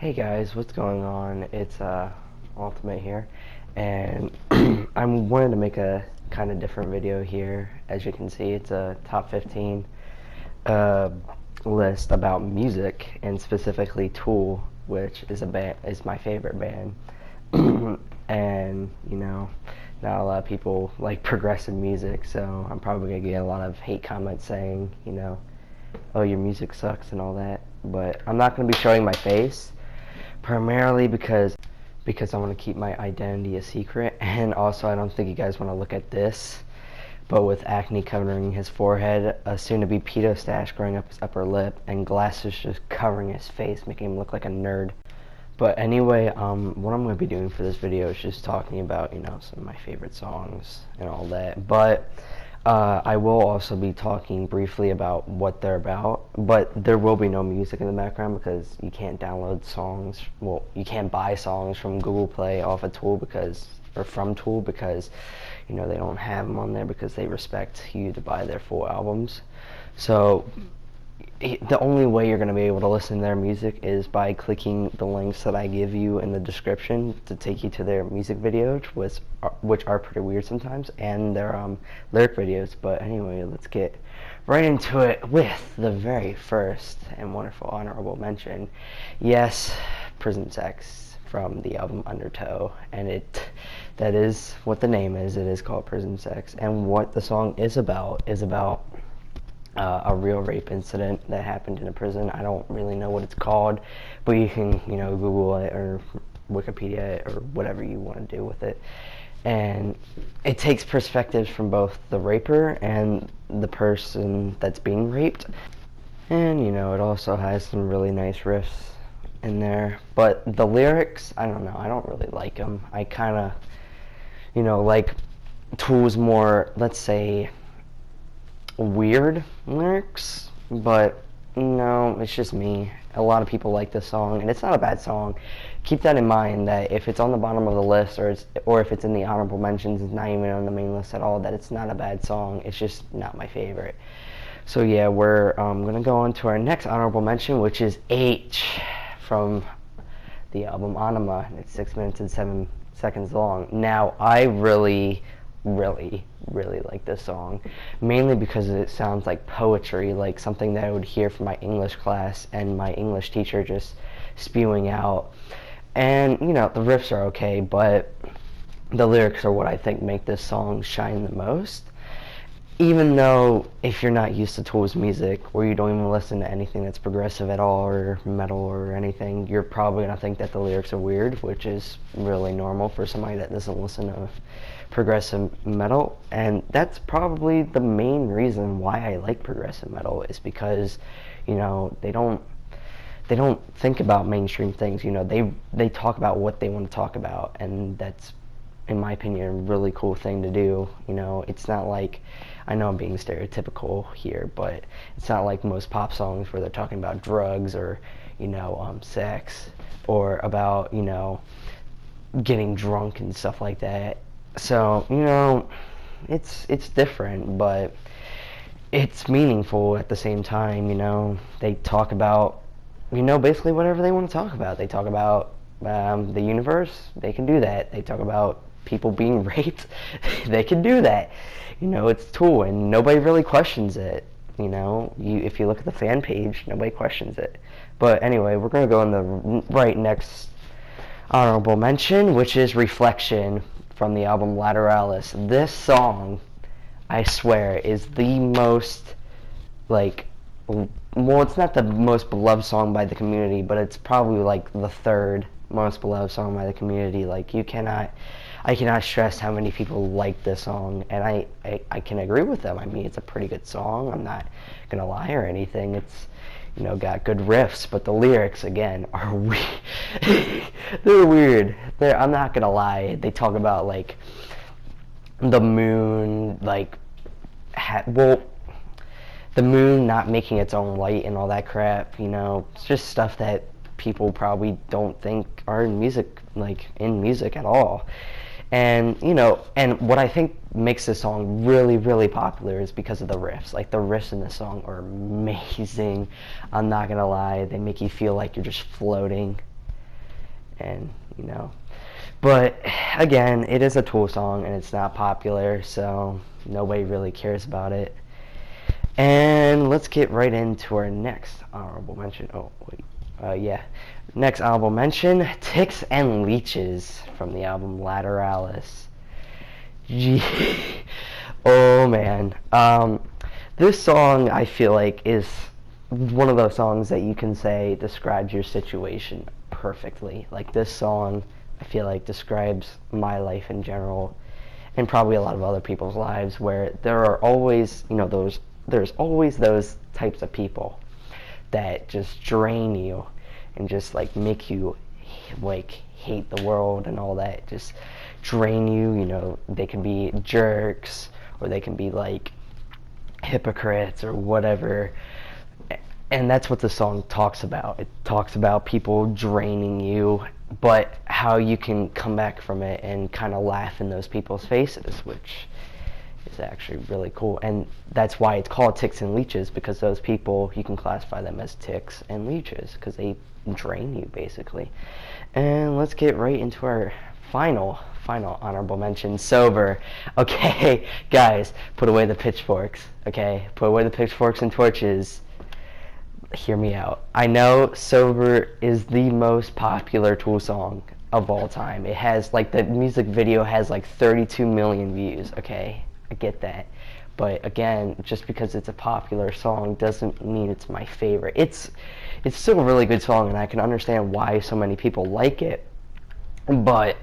Hey guys, what's going on? It's Ultimate here, and I wanted to make a kind of different video here. As you can see, it's a top 15 list about music, and specifically Tool, which is my favorite band. And not a lot of people like progressive music, so I'm probably gonna get a lot of hate comments saying, oh, your music sucks and all that. But I'm not gonna be showing my face, primarily because I want to keep my identity a secret, and also I don't think you guys want to look at this, but with acne covering his forehead, a soon-to-be pedo stash growing up his upper lip, and glasses just covering his face, making him look like a nerd. But anyway, what I'm going to be doing for this video is just talking about, some of my favorite songs and all that. But I will also be talking briefly about what they're about, but there will be no music in the background because you can't download songs. Well, you can't buy songs from Google Play off of Tool from Tool because, they don't have them on there because they respect you to buy their full albums. So the only way you're going to be able to listen to their music is by clicking the links that I give you in the description to take you to their music videos, which are pretty weird sometimes, and their lyric videos. But anyway, let's get right into it with the very first and wonderful honorable mention. Yes, Prison Sex from the album Undertow, and that is what the name is. It is called Prison Sex, and what the song is about a real rape incident that happened in a prison. I don't really know what it's called, but you can, Google it or Wikipedia it or whatever you want to do with it. And it takes perspectives from both the raper and the person that's being raped. And, it also has some really nice riffs in there. But the lyrics, I don't know, I don't really like them. I kind of, like Tool's more, let's say, weird lyrics, but no, it's just me. A lot of people like this song, and it's not a bad song. Keep that in mind, that if it's on the bottom of the list, or if it's in the honorable mentions, it's not even on the main list at all, that it's not a bad song. It's just not my favorite. So yeah, we're gonna go on to our next honorable mention, which is H from the album Aenema, and it's 6 minutes and 7 seconds long. Now, I really like this song, mainly because it sounds like poetry, like something that I would hear from my English class and my English teacher just spewing out. And the riffs are okay, but the lyrics are what I think make this song shine the most. Even though if you're not used to Tool's music, or you don't even listen to anything that's progressive at all, or metal or anything, you're probably going to think that the lyrics are weird, which is really normal for somebody that doesn't listen to progressive metal. And that's probably the main reason why I like progressive metal, is because they don't think about mainstream things. They talk about what they want to talk about, and that's, in my opinion, a really cool thing to do. It's not like, I know I'm being stereotypical here, but it's not like most pop songs where they're talking about drugs or sex, or about getting drunk and stuff like that. So it's different, but it's meaningful at the same time. They talk about basically whatever they want to talk about. They talk about the universe. They can do that. They talk about people being raped. They can do that. It's Tool, and nobody really questions it. If you look at the fan page, nobody questions it. But anyway, we're gonna go on the right next honorable mention, which is Reflection from the album Lateralus. This song, I swear, is the most, it's not the most beloved song by the community, but it's probably like the third most beloved song by the community. I cannot stress how many people like this song, and I can agree with them. I mean, it's a pretty good song. I'm not gonna lie or anything. It's got good riffs, but the lyrics, again, are weird. They're weird. I'm not gonna lie. They talk about the moon, the moon not making its own light and all that crap. It's just stuff that people probably don't think are in music at all. And and what I think makes this song really popular is because of the riffs. The riffs in this song are amazing. I'm not gonna lie, they make you feel like you're just floating and but again, it is a Tool song and it's not popular, so nobody really cares about it. And let's get right into our next honorable mention. Next honorable mention, Ticks and Leeches from the album Lateralus. Oh man. This song, I feel like, is one of those songs that you can say describes your situation perfectly. Like, this song, I feel like, describes my life in general, and probably a lot of other people's lives, where there are always, there's always those types of people that just drain you and just like make you like hate the world and all that, just drain you. They can be jerks, or they can be like hypocrites or whatever, and that's what the song talks about. It talks about people draining you, but how you can come back from it and kind of laugh in those people's faces, which is actually really cool. And that's why it's called Ticks and Leeches, because those people, you can classify them as ticks and leeches because they drain you basically. And let's get right into our final honorable mention, Sober. Okay, guys, put away the pitchforks. Okay, put away the pitchforks and torches. Hear me out. I know Sober is the most popular Tool song of all time. It has, like, the music video has like 32 million views. Okay, I get that, but again, just because it's a popular song doesn't mean it's my favorite. It's still a really good song, and I can understand why so many people like it, but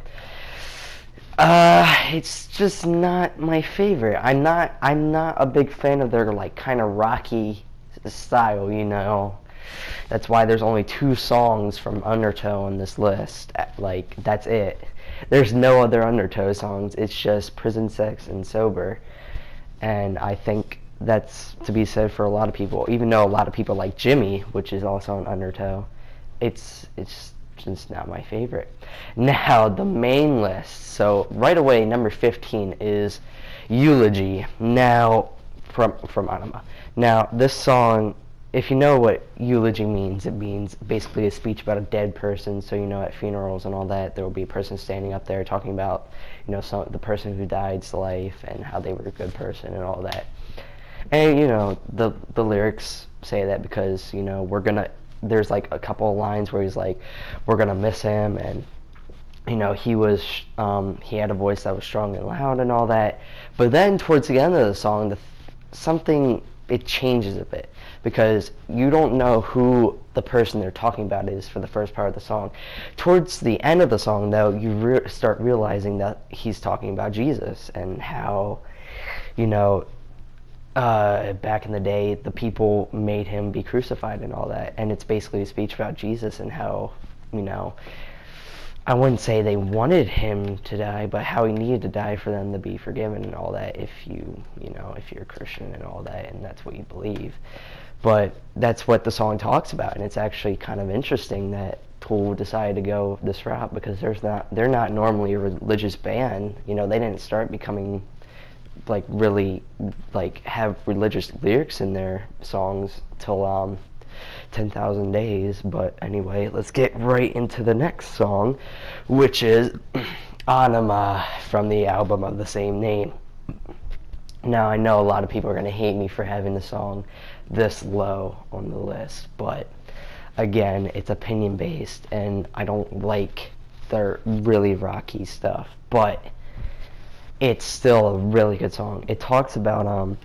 it's just not my favorite. I'm not a big fan of their like kind of rocky style. That's why there's only 2 songs from Undertow on this list. Like, that's it. There's no other Undertow songs. It's just Prison Sex and Sober. And I think that's to be said for a lot of people. Even though a lot of people like Jimmy, which is also an Undertow, it's just not my favorite. Now, the main list. So right away, number 15 is Eulogy. Now, from Aenema. Now, this song, if you know what eulogy means, it means basically a speech about a dead person. So, at funerals and all that, there will be a person standing up there talking about, the person who died's life and how they were a good person and all that. And, the lyrics say that because, there's like a couple of lines where he's like, we're gonna miss him, and, he had a voice that was strong and loud and all that. But then towards the end of the song, it changes a bit, because you don't know who the person they're talking about is for the first part of the song. Towards the end of the song, though, you start realizing that he's talking about Jesus and how, back in the day, the people made him be crucified and all that. And it's basically a speech about Jesus and how, I wouldn't say they wanted him to die, but how he needed to die for them to be forgiven and all that, if if you're a Christian and all that, and that's what you believe. But that's what the song talks about, and it's actually kind of interesting that Tool decided to go this route, because they're not normally a religious band. They didn't start becoming like really like have religious lyrics in their songs till 10,000 Days. But anyway, let's get right into the next song, which is Aenema from the album of the same name. Now, I know a lot of people are going to hate me for having the song this low on the list, but again, it's opinion based, and I don't like their really rocky stuff, but it's still a really good song. It talks about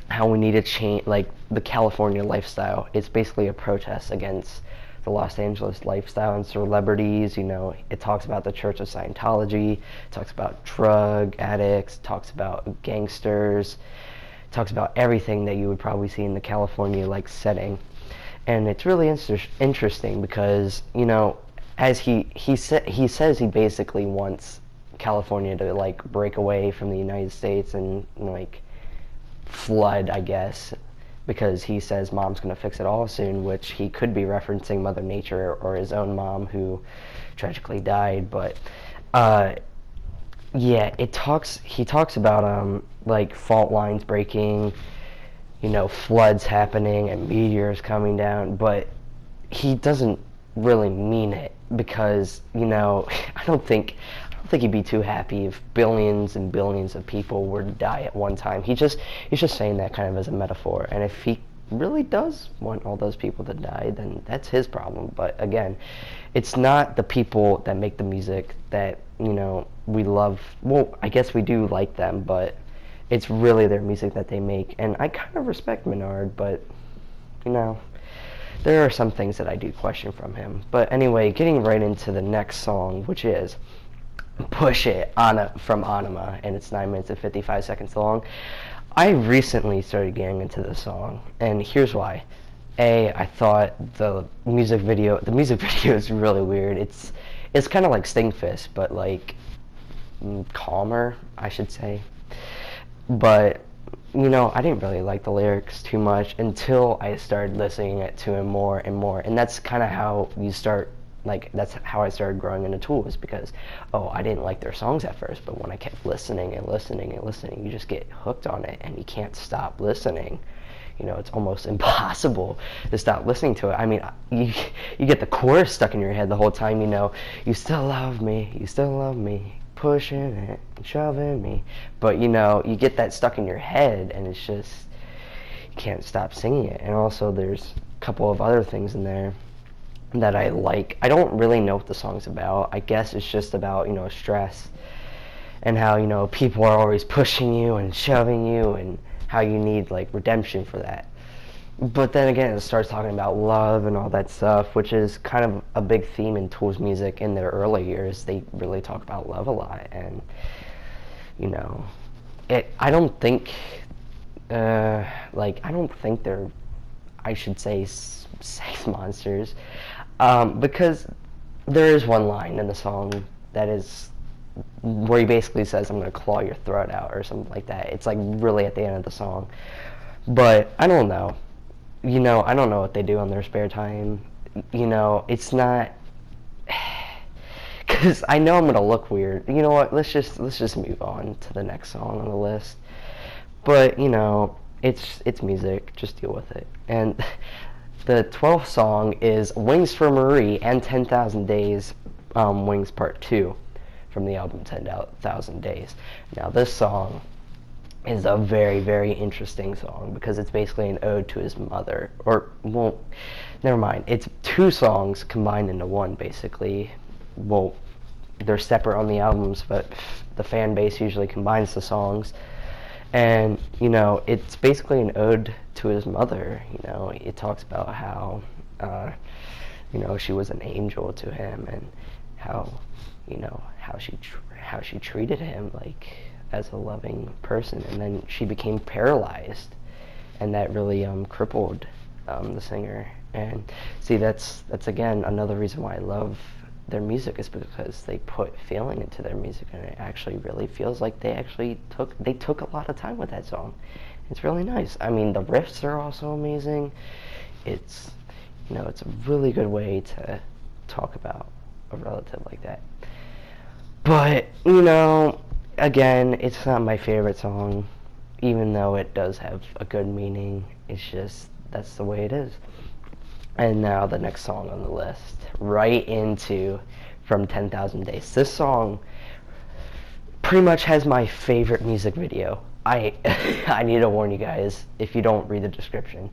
how we need to change, like, the California lifestyle. It's basically a protest against the Los Angeles lifestyle and celebrities. It talks about the Church of Scientology, it talks about drug addicts, it talks about gangsters, it talks about everything that you would probably see in the California like setting. And it's really interesting because, as he says he basically wants California to like break away from the United States and like flood, I guess, because he says mom's going to fix it all soon, which he could be referencing Mother Nature or his own mom, who tragically died. But he talks about like fault lines breaking, floods happening and meteors coming down, but he doesn't really mean it, because, you know, I don't think he'd be too happy if billions and billions of people were to die at one time. He's just saying that kind of as a metaphor, and if he really does want all those people to die, then that's his problem. But again, it's not the people that make the music that, you know, we love. Well, I guess we do like them, but it's really their music that they make. And I kind of respect Menard, but, you know, there are some things that I do question from him. But anyway, getting right into the next song, which is Pushit from Aenema, and it's 9 minutes and 55 seconds long. I recently started getting into this song, and here's why. I thought the music video is really weird. It's kind of like Stingfist, but like calmer, I should say. But, you know, I didn't really like the lyrics too much until I started listening to him more and more, and that's kind of how you start. Like, that's how I started growing into Tool, is because, I didn't like their songs at first, but when I kept listening and listening and listening, you just get hooked on it, and you can't stop listening. You know, it's almost impossible to stop listening to it. I mean, you get the chorus stuck in your head the whole time, you know, you still love me, pushing it, shoving me. But, you know, you get that stuck in your head, and it's just, you can't stop singing it. And also, there's a couple of other things in there that I like. I don't really know what the song's about. I guess it's just about, you know, stress, and how, you know, people are always pushing you and shoving you, and how you need, like, redemption for that. But then again, it starts talking about love and all that stuff, which is kind of a big theme in Tool's music in their early years. They really talk about love a lot, and, you know, I don't think they're, I should say, sex monsters, because there is one line in the song that is where he basically says, I'm going to claw your throat out, or something like that. It's like really at the end of the song. But I don't know. You know, I don't know what they do on their spare time. You know, it's not, because I know I'm going to look weird. You know what, let's just move on to the next song on the list. But, you know, it's music, just deal with it. And the 12th song is Wings for Marie and 10,000 Days, Wings Part 2, from the album 10,000 Days. Now, this song is a very, very interesting song, because it's basically an ode to his mother. Or, well, never mind. It's two songs combined into one, basically. Well, they're separate on the albums, but the fan base usually combines the songs. And, you know, it's basically an ode to his mother. You know, it talks about how, you know, she was an angel to him, and how, you know, how she treated him, like, as a loving person. And then she became paralyzed, and that really crippled the singer. And see, that's again another reason why I love their music, is because they put feeling into their music, and it actually really feels like they took a lot of time with that song. It's really nice. I mean, the riffs are also amazing. It's, you know, it's a really good way to talk about a relative like that. But, you know, again, it's not my favorite song, even though it does have a good meaning. It's just, that's the way it is. And now the next song on the list, right into from 10,000 Days. This song pretty much has my favorite music video. I need to warn you guys, if you don't read the description,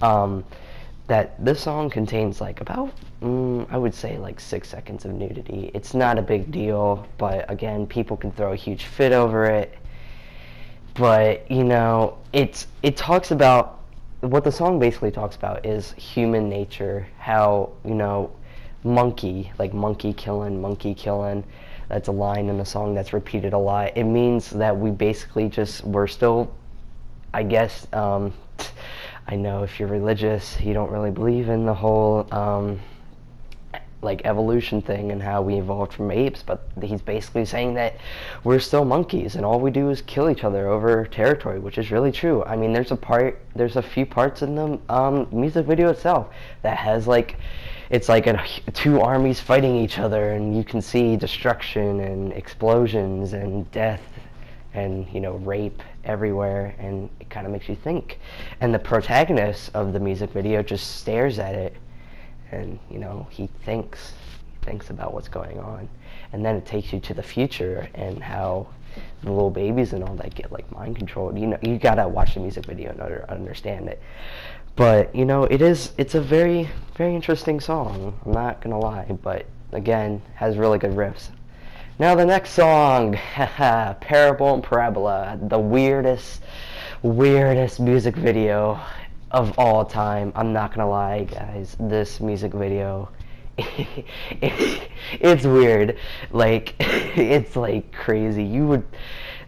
that this song contains like about, I would say like 6 seconds of nudity. It's not a big deal, but again, people can throw a huge fit over it. But, you know, it talks about, what the song basically talks about is human nature, how, you know, monkey killing, that's a line in the song that's repeated a lot. It means that we basically we're still, I guess, I know if you're religious, you don't really believe in the whole, like, evolution thing and how we evolved from apes, but he's basically saying that we're still monkeys and all we do is kill each other over territory, which is really true. I mean, there's a few parts in the music video itself that has, like, it's like two armies fighting each other, and you can see destruction and explosions and death and, you know, rape everywhere, and it kind of makes you think. And the protagonist of the music video just stares at it and he thinks about what's going on, and then it takes you to the future and how the little babies and all that get like mind controlled. You gotta watch the music video in order to understand it. But it's a very, very interesting song, I'm not gonna lie, but again, has really good riffs. Now the next song, Parabola and Parabola, the weirdest music video of all time. I'm not gonna lie, guys, this music video, it's weird. Like, it's like crazy.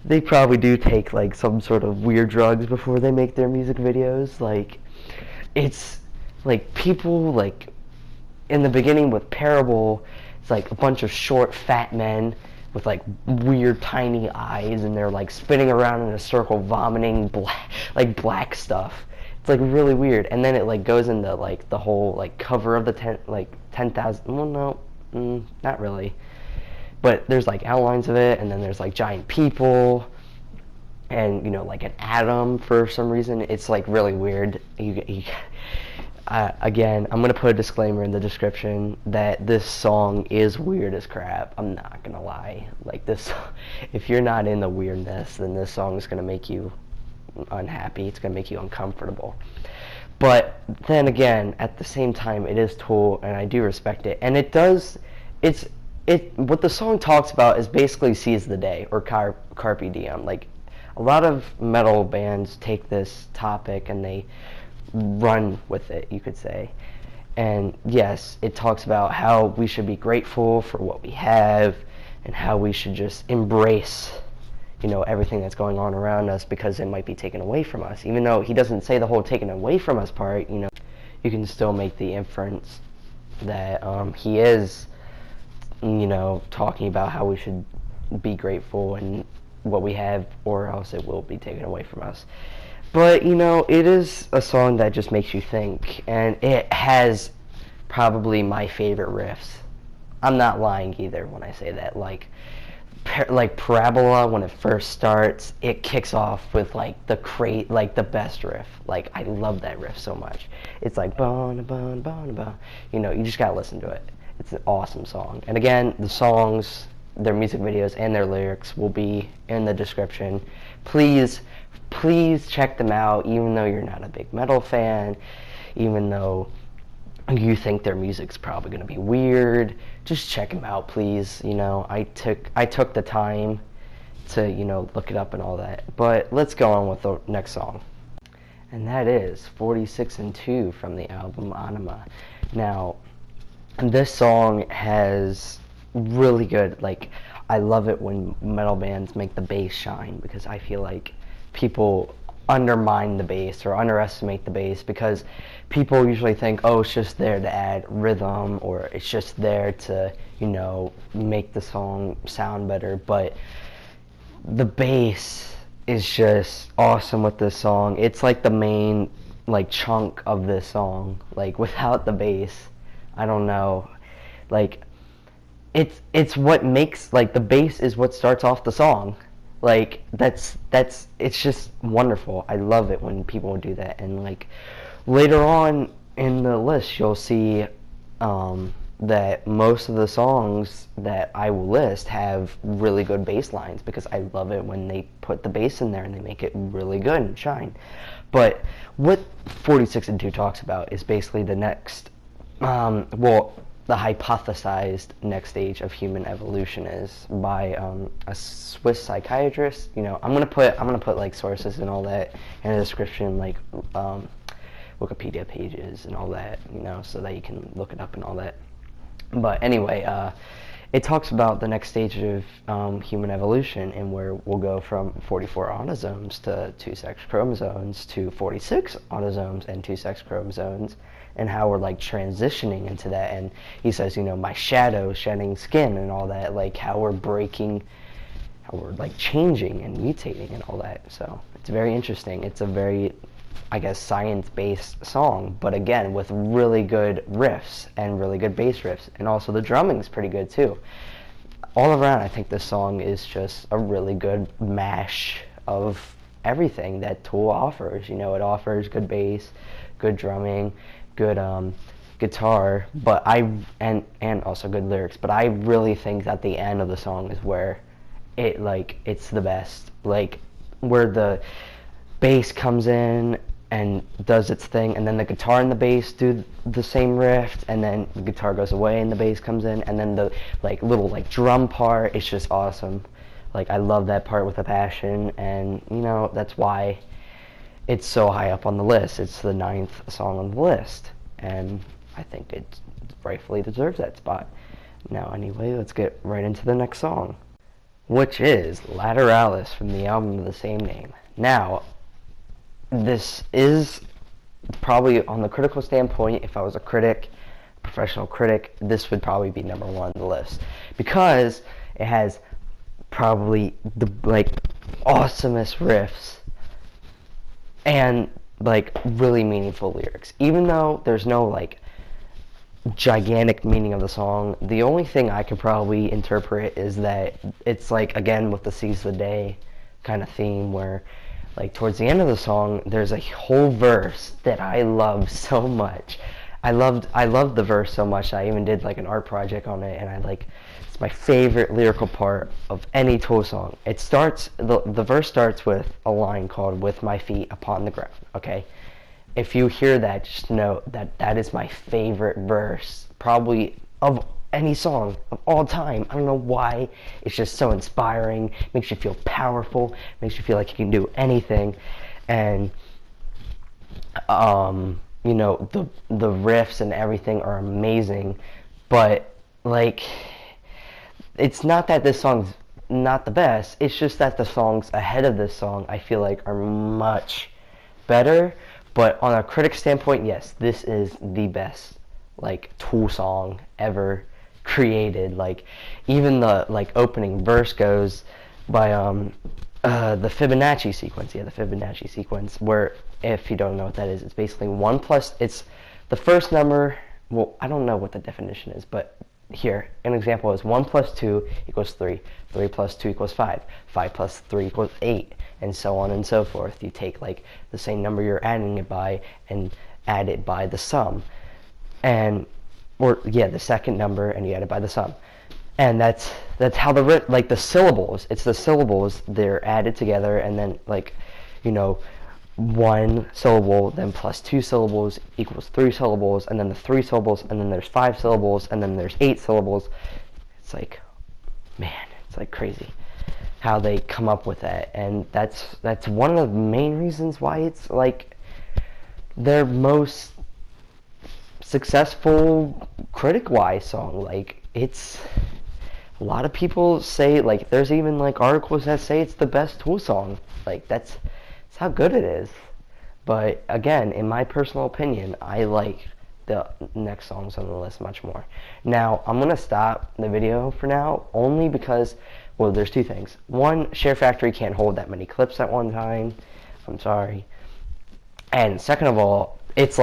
They probably do take like some sort of weird drugs before they make their music videos. Like, it's like people like in the beginning with Parable, it's like a bunch of short, fat men with like weird, tiny eyes, and they're like spinning around in a circle, vomiting black stuff. It's like really weird, and then it like goes into like the whole like cover of the 10,000. Well, no, not really. But there's like outlines of it, and then there's like giant people, and like an atom for some reason. It's like really weird. Again, I'm going to put a disclaimer in the description that this song is weird as crap. I'm not going to lie. Like, this, if you're not in the weirdness, then this song is going to make you unhappy. It's going to make you uncomfortable. But then again, at the same time, it is Tool, and I do respect it. And what the song talks about is basically seize the day, or carpe diem. Like, a lot of metal bands take this topic and they run with it, you could say. And yes, it talks about how we should be grateful for what we have, and how we should just embrace everything that's going on around us, because it might be taken away from us. Even though he doesn't say the whole taken away from us part, you can still make the inference that he is talking about how we should be grateful and what we have, or else it will be taken away from us. But, it is a song that just makes you think, and it has probably my favorite riffs. I'm not lying either when I say that. Like Parabola, when it first starts, it kicks off with like the best riff. Like, I love that riff so much. It's like bon bon bon bon. You just gotta listen to it. It's an awesome song. And again, the songs, their music videos, and their lyrics will be in the description. Please check them out, even though you're not a big metal fan, even though you think their music's probably going to be weird. Just check them out, please. I took the time to look it up and all that. But let's go on with the next song, and that is 46 and 2 from the album Aenema. Now, this song has really good, like, I love it when metal bands make the bass shine, because I feel like people undermine the bass or underestimate the bass, because people usually think, oh, it's just there to add rhythm, or it's just there to make the song sound better. But the bass is just awesome with this song. It's like the main like chunk of this song. Like, without the bass, I don't know, like, it's what makes, like, the bass is what starts off the song. Like, it's just wonderful. I love it when people do that. And like later on in the list, you'll see that most of the songs that I will list have really good bass lines, because I love it when they put the bass in there and they make it really good and shine. But what 46 and 2 talks about is basically the next, the hypothesized next stage of human evolution is by a Swiss psychiatrist. I'm gonna put like sources and all that in the description, like Wikipedia pages and all that, so that you can look it up and all that. But anyway, it talks about the next stage of human evolution, and where we'll go from 44 autosomes to 2 sex chromosomes to 46 autosomes and 2 sex chromosomes, and how we're like transitioning into that. And he says, my shadow shedding skin and all that, like how we're like changing and mutating and all that. So it's very interesting. It's a very, I guess, science-based song, but again, with really good riffs and really good bass riffs, and also the drumming's pretty good too. All around, I think this song is just a really good mash of everything that Tool offers. It offers good bass, good drumming, good guitar, but and also good lyrics, but I really think that the end of the song is where it's the best, like where the bass comes in and does its thing, and then the guitar and the bass do the same riff, and then the guitar goes away and the bass comes in, and then the little drum part. It's just awesome. Like, I love that part with a passion, and that's why it's so high up on the list. It's the 9th song on the list, and I think it rightfully deserves that spot. Now, anyway, let's get right into the next song, which is Lateralus from the album of the same name. Now, this is probably, on the critical standpoint, if I was a critic, professional critic, this would probably be number 1 on the list, because it has probably the awesomest riffs and really meaningful lyrics. Even though there's no gigantic meaning of the song, the only thing I could probably interpret is that it's again with the seize the day kind of theme, where towards the end of the song there's a whole verse that I love so much. I loved the verse so much I even did an art project on it, and it's my favorite lyrical part of any Tool song. It starts, the verse starts with a line called "With my feet upon the ground." Okay, if you hear that, just know that that is my favorite verse probably of any song of all time. I don't know why. It's just so inspiring. Makes you feel powerful. Makes you feel like you can do anything. And the riffs and everything are amazing, but it's not that this song's not the best. It's just that the songs ahead of this song I feel are much better. But on a critic standpoint, yes, this is the best Tool song ever created. Even the opening verse goes by the Fibonacci sequence. Yeah, the Fibonacci sequence, where, if you don't know what that is, it's basically 1 plus, it's the first number. Well, I don't know what the definition is, but here, an example is 1 plus 2 equals 3, 3 plus 2 equals 5, 5 plus 3 equals 8, and so on and so forth. You take the same number you're adding it by and add it by the sum, the second number, and you add it by the sum. And that's how the syllables, it's the syllables, they're added together, and then 1 syllable then plus 2 syllables equals 3 syllables, and then the 3 syllables, and then there's 5 syllables, and then there's 8 syllables. It's man, it's crazy how they come up with that. And that's one of the main reasons why it's their most successful critic-wise song. It's, a lot of people say, there's even articles that say it's the best Tool song. That's how good it is. But again, in my personal opinion, I like the next songs on the list much more. Now, I'm gonna stop the video for now, only because, well, there's 2 things. One, SHAREfactory can't hold that many clips at one time. I'm sorry. And second of all, it's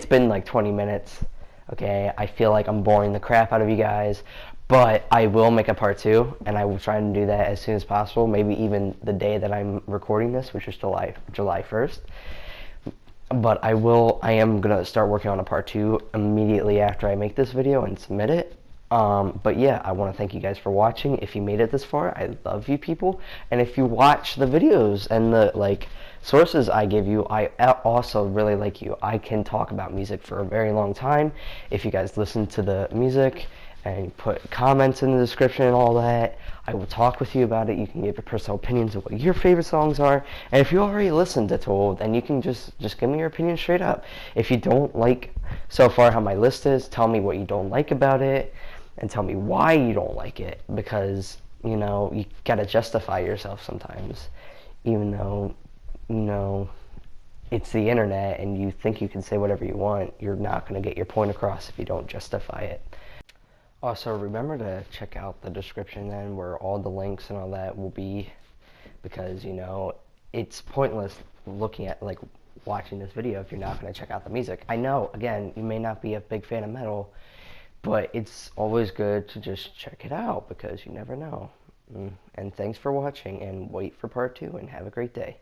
been 20 minutes. Okay, I feel I'm boring the crap out of you guys, but I will make a part 2, and I will try and do that as soon as possible, maybe even the day that I'm recording this, which is July 1st. But I am going to start working on a part 2 immediately after I make this video and submit it. But yeah, I want to thank you guys for watching. If you made it this far, I love you people. And if you watch the videos and the sources I give you, I also really like you. I can talk about music for a very long time. If you guys listen to the music and put comments in the description and all that, I will talk with you about it. You can give your personal opinions of what your favorite songs are. And if you already listened to Tool, then you can just give me your opinion straight up. If you don't like so far how my list is, tell me what you don't like about it, and tell me why you don't like it, because you gotta justify yourself sometimes, even though it's the internet and you think you can say whatever you want. You're not going to get your point across if you don't justify it. Also, remember to check out the description then, where all the links and all that will be, because it's pointless looking at watching this video if you're not going to check out the music. I know, again, you may not be a big fan of metal, but it's always good to just check it out, because you never know. And thanks for watching, and wait for part 2, and have a great day.